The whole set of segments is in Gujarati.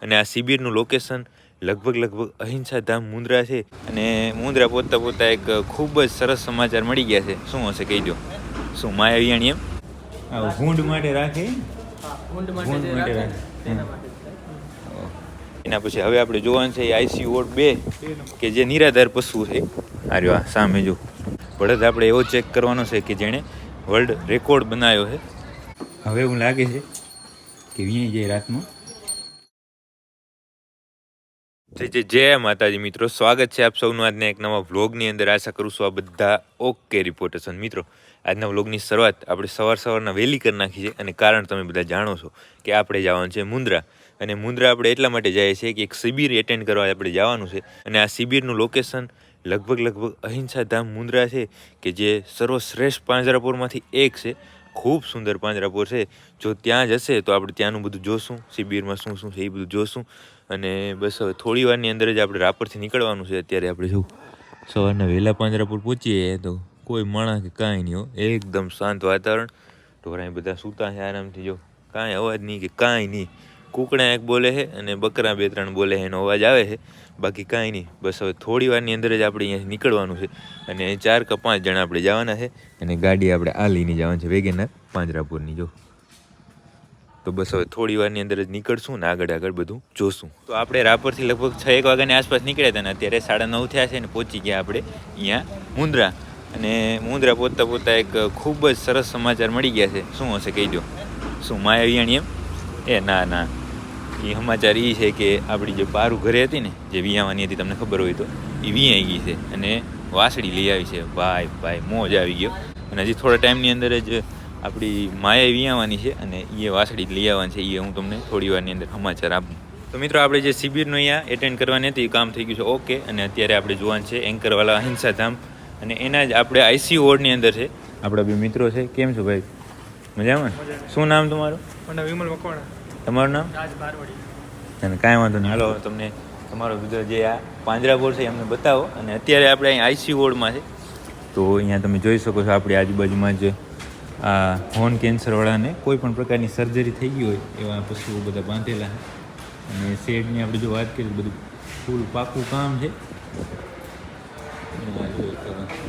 અને આ શિબિરનું લોકેશન લગભગ અહિંસા ધામ મુન્દ્રા છે અને મુન્દ્રા પહોંચતા એક ખૂબ જ સરસ સમાચાર મળી ગયા છે. શું હશે કહી દો. શું માયા વિયાણી એમ ભૂંડ માટે રાખે એના પછી હવે આપણે જોવાનું છે IC વોર્ડ 2 કે જે નિરાધાર પશુ છે. આર્યો આ સામે જો બળદ આપણે એવો ચેક કરવાનો છે કે જેણે વર્લ્ડ રેકોર્ડ બનાવ્યો છે. હવે એવું લાગે છે કે વિયાઈ જાય રાતમાં. જય માતાજી મિત્રો, સ્વાગત છે આપ સૌનું આજના એક નવા વ્લોગની અંદર. આશા કરું છું આ બધા ઓકે રિપોર્ટર્સ. મિત્રો આજના વ્લોગની શરૂઆત આપણે સવારના વહેલી કરી નાખી છે અને કારણ તમે બધા જાણો છો કે આપણે જવાનું છે મુન્દ્રા. અને મુન્દ્રા આપણે એટલા માટે જઈએ છીએ કે એક શિબિર એટેન્ડ કરવા આપણે જવાનું છે અને આ શિબિરનું લોકેશન લગભગ અહિંસા ધામ મુન્દ્રા છે કે જે સર્વશ્રેષ્ઠ પાંજરાપોરમાંથી એક છે. ખૂબ સુંદર પાંજરાપોર છે. જો ત્યાં જશે તો આપણે ત્યાંનું બધું જોશું, શિબિરમાં શું છે એ બધું જોશું. અને બસ હવે થોડી વારની અંદર જ આપણે રાપરથી નીકળવાનું છે. અત્યારે આપણે જો સવારના વહેલા પાંજરાપોર પહોંચીએ તો કોઈ માણસ કે કાંઈ નહીં હો, એકદમ શાંત વાતાવરણ. ઢોરાઈ બધા સૂતા છે આરામથી, જો કાંઈ અવાજ નહીં કે કાંઈ નહીં. કૂકડા એક બોલે છે અને બકરા 2-3 બોલે છે, એનો અવાજ આવે છે, બાકી કાંઈ નહીં. બસ હવે થોડી વારની અંદર જ આપણે અહીંયાથી નીકળવાનું છે અને 4 કે 5 જણા આપણે જવાના છે અને ગાડી આપણે આ લઈને જવાની છે વેગેનાર પાંજરાપોરની. જો તો બસ હવે થોડી વારની અંદર જ નીકળશું ને આગળ બધું જોશું. તો આપણે રાપરથી લગભગ 6-1 વાગ્યાની આસપાસ નીકળ્યા હતા ને અત્યારે 9:30 થયા છે ને પહોંચી ગયા આપણે અહીંયા મુન્દ્રા. અને મુન્દ્રા પહોંચતા એક ખૂબ જ સરસ સમાચાર મળી ગયા છે. શું હશે કહી દો. શું માયા વિયાણી એમ? ના એ સમાચાર એ છે કે આપણી જે પારું ઘરે હતી ને, જે વિયાવાની હતી, તમને ખબર હોય તો, એ વિયાઈ ગઈ છે અને વાસળી લઈ આવી છે. ભાઈ મોજ આવી ગયો. અને હજી થોડા ટાઈમની અંદર જ આપણી માયા વિયાવાની છે અને એ વાસળી લઈ આવવાની છે. એ હું તમને થોડી વારની અંદર સમાચાર આપું. તો મિત્રો આપણે જે શિબિરનું અહીંયા એટેન્ડ કરવાની હતી એ કામ થઈ ગયું છે ઓકે. અને અત્યારે આપણે જોવાનું છે એન્કરવાલા અહિંસા ધામ અને એના જ આપણે IC વોર્ડની અંદર છે. આપણા બે મિત્રો છે. કેમ છો ભાઈ? મજામાં? શું નામ તમારું? વિમલ મકવાણા. તમારું નામ? રાજ બારવાડી. અને કાંઈ વાંધો નહીં, હાલો તમને તમારો જે આ પાંજરાપોર છે એમને બતાવો. અને અત્યારે આપણે અહીં IC વોર્ડમાં છે. તો અહીંયા તમે જોઈ શકો છો આપણી આજુબાજુમાં જ આ હોર્ન કેન્સરવાળાને કોઈ પણ પ્રકારની સર્જરી થઈ ગઈ હોય એવા પશુઓ બધા બાંધેલા છે. અને શેડની આપણે જો વાત કરીએ બધું ફૂલ પાકું કામ છે.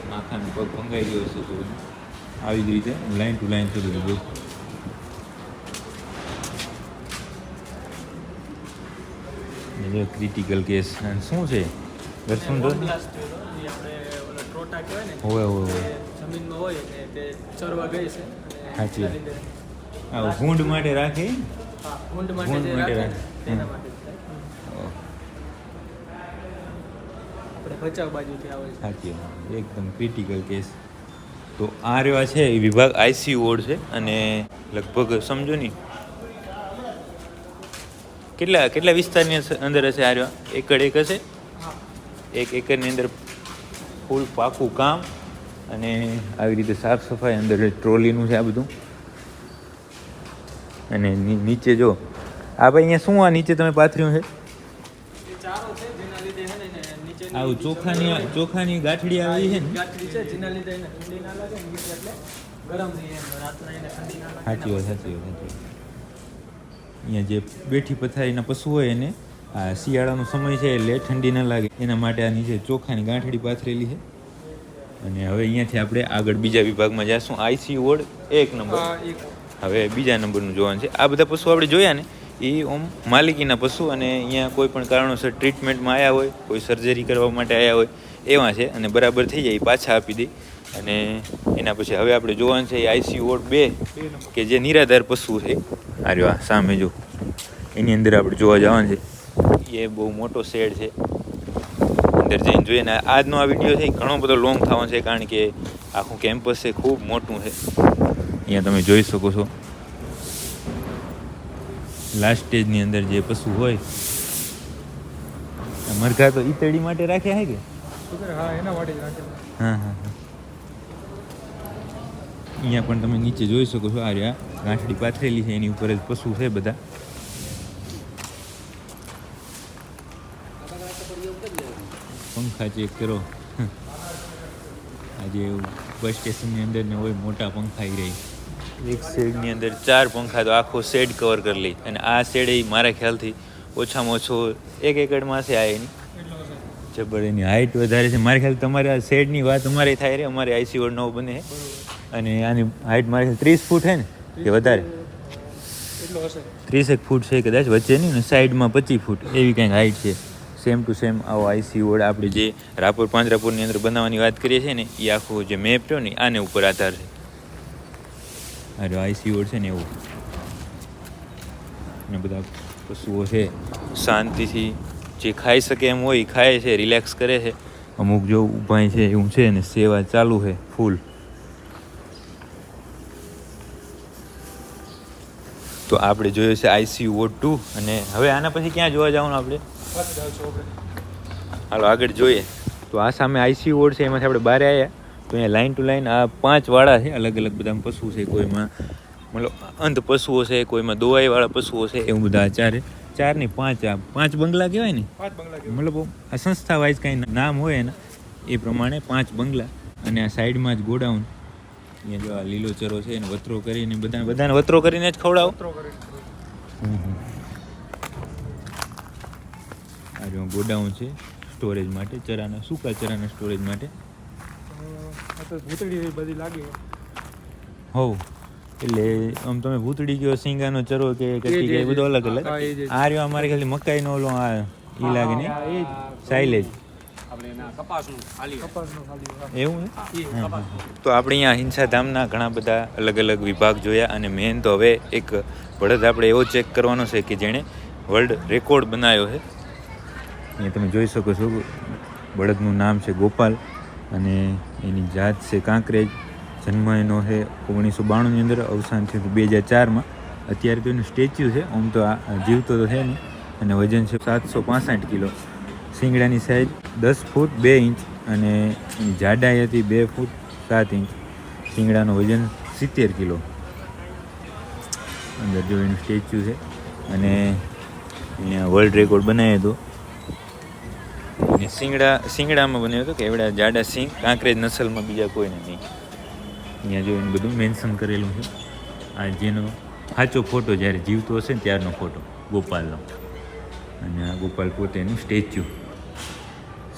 માથાનો પગ ભંગાઈ ગયો છે તો આવી જ રીતે લાઈન ટુ લાઈન થતું બધું. ક્રિટિકલ કેસ શું છે? દર્શન હોય જમીનમાં હોય ને તે ચરવા ગઈ છે. સાચી ભૂંડ માટે રાખે. ભૂંડ માટે રાખે તેના માટે આપણે બચાવ બાજુથી આવે છે. સાચી એકદમ ક્રિટિકલ કેસ. તો આ રેવા છે એ વિભાગ IC વોર્ડ છે અને લગભગ સમજો નહીં કેટલા વિસ્તારની અંદર હશે. આ રેવા એકડ એક હશે. 1 એકરની અંદર ફૂલ પાકું કામ અને આવી રીતે સાફ સફાઈ. અંદર ટ્રોલીનું છે આ બધું. અને નીચે જો આ ભાઈ અહીંયા શું આ નીચે તમે પાથર્યું છે? આવું ચોખાની ગાંઠડી આવી છે ને? સાચી વાત. અહીંયા જે બેઠી પથારીના પશુ હોય એને આ શિયાળાનો સમય છે એટલે ઠંડી ન લાગે એના માટે આ નીચે ચોખાની ગાંઠડી પાથરેલી છે. અને હવે અહીંયાથી આપણે આગળ બીજા વિભાગમાં જઈશું. IC ward 1 number. હવે બીજા નંબરનું જોવાનું છે. આ બધા પશુ આપણે જોયા ને એ ઓમ માલિકીના પશુ અને અહીંયા કોઈ પણ કારણોસર ટ્રીટમેન્ટમાં આવ્યા હોય, કોઈ સર્જરી કરવા માટે આવ્યા હોય એવા છે અને બરાબર થઈ જાય પાછા આપી દે. અને એના પછી હવે આપણે જોવાનું છે IC વોર્ડ 2 કે જે નિરાધાર પશુ છે. આર્યો આ સામે જો એની અંદર આપણે જોવા જવાનું છે. એ બહુ મોટો શેડ છે. અંદર જઈને જોઈએ ને આજનો આ વિડીયો છે ઘણો બધો લોંગ થવાનો છે કારણ કે આખું કેમ્પસ છે ખૂબ મોટું છે. અહીંયા તમે જોઈ શકો છો લાસ્ટ સ્ટેજની અંદર જે પશુ હોય મરઘા તો ઈતળી માટે રાખ્યા છે કે? એના માટે જ રાખ્યા. હા. અહીંયા પણ તમે નીચે જોઈ શકો છો. આ રહ્યા ગાંઠડી પાથરેલી છે એની ઉપર જ પશુ છે બધા. પંખા ચેક કરો. આજે બસ સ્ટેશનની અંદર ને હોય મોટા પંખા રહી. એક શેડની અંદર 4 પંખા તો આખો શેડ કવર કરી લે. અને આ શેડ એ મારા ખ્યાલથી ઓછામાં ઓછો 1 એકડમાં છે આ એની એટલો હશે. જબર. એની હાઇટ વધારે છે. મારી ખ્યાલ તમારે આ શેડની વાત અમારે થાય રે, અમારે આઈસી વોર્ડ નવો બને છે બરોબર. અને આની હાઇટ મારી ખ્યાલ 30 ફૂટ છે ને કે વધારે? એટલો હશે. 30 ફૂટ છે કદાચ વચ્ચેની, ને સાઈડમાં 25 ફૂટ એવી કંઈક હાઇટ છે. સેમ ટુ સેમ આવો આઈસી વોર્ડ આપણે જે રાપર પાંજરાપોળની અંદર બનાવવાની વાત કરીએ છીએ ને એ આખો જે મેપ રહ્યો ને આને ઉપર આધાર છે. અરે આઈસી વોર્ડ છે ને એવું. ને બધા પશુઓ છે શાંતિથી જે ખાઈ શકે એમ હોય એ ખાય છે, રિલેક્સ કરે છે. અમુક જો ઊભા છે એવું છે ને સેવા ચાલુ છે ફૂલ. તો આપણે જોયું છે આઈસીયુ વોર્ડ 2 અને હવે આના પછી ક્યાં જોવા જવાનું આપણે? પાછળ જાવ છો આપણે. હાલો આગળ જોઈએ. તો આ સામે આઈસીયુ વોર્ડ છે, એમાંથી આપણે બહાર આવ્યા તો અહીંયા લાઈન ટુ લાઈન આ 5 વાળા છે. અલગ અલગ બધા પશુ છે, કોઈમાં મતલબ અંધ પશુઓ છે, કોઈમાં દોવાઈવાળા પશુઓ છે, એવું બધા ચાર નહીં 5 આ 5 બંગલા કહેવાય ને, 5 બંગલા કેવું. મતલબ આ સંસ્થા વાઇઝ કાંઈ નામ હોય એના એ પ્રમાણે 5 બંગલા. અને આ સાઈડમાં જ ગોડાઉન. અહીંયા જો આ લીલો ચરો છે એને વતરો કરીને બધાને વતરો કરીને જ ખવડાવો. પત્રો કરીને. આ જો ગોડાઉન છે સ્ટોરેજ માટે, સૂકા ચરાના સ્ટોરેજ માટે. આ તો ભૂતળી બધી લાગે. હોવ એટલે આમ તમે ભૂતડી ગયો, સિંગાનો ચરો કે કચ્છી કે એ બધો અલગ અલગ. હા, એ જ. આ રહ્યો અમારે ખાલી મકાઈનો ઓલો આ ઈ લાગે ને હા, એ જ. સાઇલેજ આપણે એના કપાસનું ખાલી કપાસનો ખાલી. હા. એવું છે. એ કપાસનું. તો આપણે અહીંયા હિંસાધામના ઘણા બધા અલગ અલગ વિભાગ જોયા અને મેન તો હવે એક બળદ આપણે એવો ચેક કરવાનો છે કે જેણે વર્લ્ડ રેકોર્ડ બનાવ્યો છે. અહીંયા તમે જોઈ શકો છો બળદનું નામ છે ગોપાલ અને એની જાત છે કાંકરેજ. જન્મ એનો છે 1992ની અંદર, અવસાન થયું 2004માં. અત્યારે તો એનું સ્ટેચ્યુ છે, આમ તો આ જીવતો તો છે નહીં. અને વજન છે 765 કિલો. શિંગડાની સાઈઝ 10 ફૂટ 2 ઇંચ અને એની જાડાઈ હતી 2 ફૂટ 7 ઇંચ. શિંગડાનું વજન 70 કિલો. અંદર જો એનું સ્ટેચ્યુ છે અને અહીંયા વર્લ્ડ રેકોર્ડ બનાવ્યો હતો. અને શિંગડામાં બન્યો હતો કે એવડા જાડા સિંગ કાંકરેજ નસલમાં બીજા કોઈને નહીં. અહીંયા જો એનું બધું મેન્શન કરેલું છે. આ જેનો સાચો ફોટો જ્યારે જીવતો હશે ને ત્યારનો ફોટો ગોપાલનો. અને આ ગોપાલ પોતે એનું સ્ટેચ્યુ.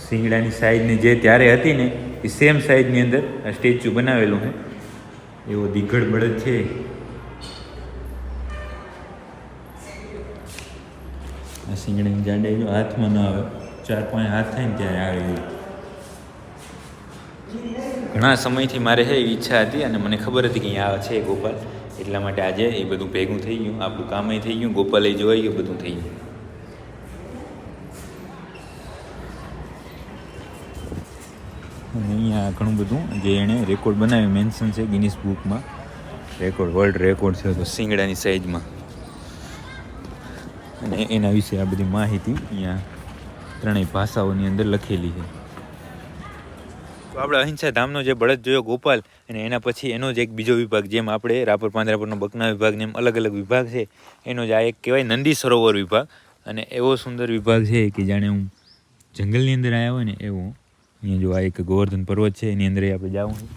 શિંગડાની સાઈઝની જે ત્યારે હતી ને એ સેમ સાઈઝની અંદર આ સ્ટેચ્યુ બનાવેલું છે. એવો દીઘડ બળદ છે. આ શિંગડાની જાડાઈ જો હાથમાં ન આવે, 4-5 હાથ થાય ને ત્યારે આવે એવું. ઘણા સમયથી મારે છે એવી ઈચ્છા હતી અને મને ખબર હતી કે અહીંયા છે ગોપાલ, એટલા માટે આજે એ બધું ભેગું થઈ ગયું. આપણું કામય થઈ ગયું, ગોપાલે જોઈ ગયું, બધું થઈ ગયું. અને અહીંયા ઘણું બધું જે એણે રેકોર્ડ બનાવ્યું મેન્શન છે ગિનિસ બુકમાં. રેકોર્ડ વર્લ્ડ રેકોર્ડ છે તો શિંગડાની સાઈઝમાં. અને એના વિશે આ બધી માહિતી અહીંયા 3 ભાષાઓની અંદર લખેલી છે. તો આપણે અહિંસા ધામનો જે બળદ જોયો ગોપાલ, અને એના પછી એનો જ એક બીજો વિભાગ, જેમ આપણે રાપર પાંજરાપોળનો બકના વિભાગને એમ અલગ અલગ વિભાગ છે, એનો જ આ એક કહેવાય નંદી સરોવર વિભાગ. અને એવો સુંદર વિભાગ છે કે જાણે હું જંગલની અંદર આવ્યા હોય ને એવું. અહીંયા જો આ એક ગોવર્ધન પર્વત છે, એની અંદર આપણે જવું છે.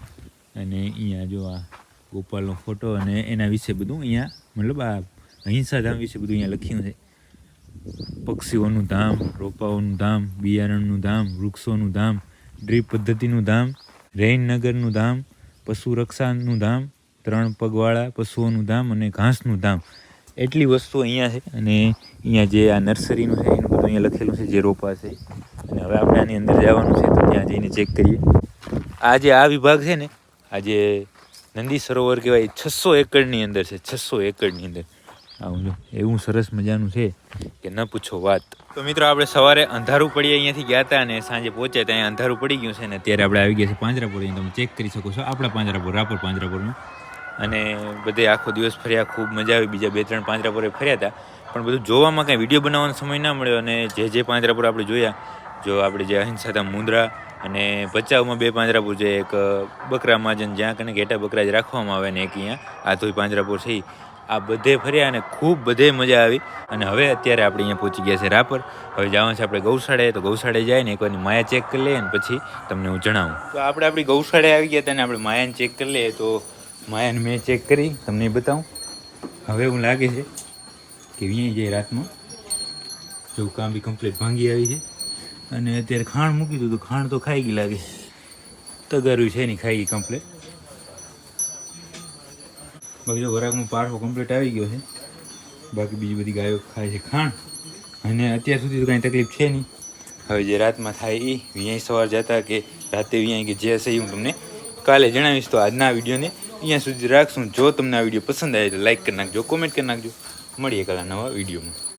અને અહીંયા જો આ ગોપાલનો ફોટો અને એના વિશે બધું અહીંયા મતલબ આ અહિંસા ધામ વિશે બધું અહીંયા લખ્યું છે. પક્ષીઓનું ધામ, રોપાઓનું ધામ, બિયારણનું ધામ, વૃક્ષોનું ધામ, ડ્રીપ પદ્ધતિનું ધામ, રૈનનગરનું ધામ, પશુ રક્ષાનું ધામ, 3 પગવાળા પશુઓનું ધામ અને ઘાસનું ધામ. એટલી વસ્તુઓ અહીંયા છે. અને અહીંયા જે આ નર્સરીનું છે એનું બધું અહીંયા લખેલું છે, જે રોપા છે. અને હવે આપણે આની અંદર જવાનું છે તો ત્યાં જઈને ચેક કરીએ. આ જે આ વિભાગ છે ને, આ જે નંદી સરોવર કહેવાય, 600 એકડની અંદર છે. 600 એકડની અંદર આવું જો એવું સરસ મજાનું છે કે ન પૂછો વાત. તો મિત્રો આપણે સવારે અંધારું પડીએ અહીંયાથી ગયા હતા અને સાંજે પહોંચ્યા ત્યાં અંધારું પડી ગયું છે. ને અત્યારે આપણે આવી ગયા છે પાંજરાપોળ. તમે ચેક કરી શકો છો આપણા પાંજરાપોળ, રાપર પાંજરાપોળનું. અને બધે આખો દિવસ ફર્યા, ખૂબ મજા આવી. બીજા 2-3 પાંજરાપોળે ફર્યા હતા, પણ બધું જોવામાં કાંઈ વિડીયો બનાવવાનો સમય ના મળ્યો. અને જે પાંજરાપોળ આપણે જોયા, જો આપણે જે અહિંસાધામ મુંદ્રા અને ભચાઉમાં 2 પાંજરાપોળ છે, એક બકરા માજન જ્યાં કને ઘેટા બકરા જ રાખવામાં આવે, ને એક અહીંયા આધોઈ પાંજરાપોળ છે. આ બધે ફર્યા અને ખૂબ બધે મજા આવી. અને હવે અત્યારે આપણે અહીંયા પહોંચી ગયા છે રાપર. હવે જવાનું છે આપણે ગૌશાળાએ. તો ગૌશાળાએ જાય ને એકવારની માયા ચેક કરી લઈએ ને પછી તમને હું જણાવું. તો આપણે આપણી ગૌશાળાએ આવી ગયા હતા અને આપણે માયાને ચેક કરી લઈએ. તો માયાને મેં ચેક કરી તમને બતાવું. હવે એવું લાગે છે કે અહીંયા જાય રાતમાં જો કામ બી કમ્પ્લીટ ભાંગી આવી છે અને અત્યારે ખાણ મૂકી દીધું તો ખાણ તો ખાઈ ગઈ લાગે તગારું છે નહીં ખાઈ ગઈ કમ્પ્લીટ બાકી જો વરાગનો પાઠો કમ્પ્લીટ આવી ગયો છે બાકી બીજી બધી ગાયો ખાય છે ખાણ અને અત્યાર સુધી તો કાંઈ તકલીફ છે નહીં હવે જે રાતમાં થાય એ અહીંયા સવાર જતા કે રાતે અહીંયા કે જે હશે એ હું તમને કાલે જણાવીશ તો આજના વિડીયોને અહીંયા સુધી રાખશું જો તમને આ વિડીયો પસંદ આવે તો લાઈક કરી નાખજો કોમેન્ટ કરી નાખજો મળીએ કાલે નવા વિડીયોમાં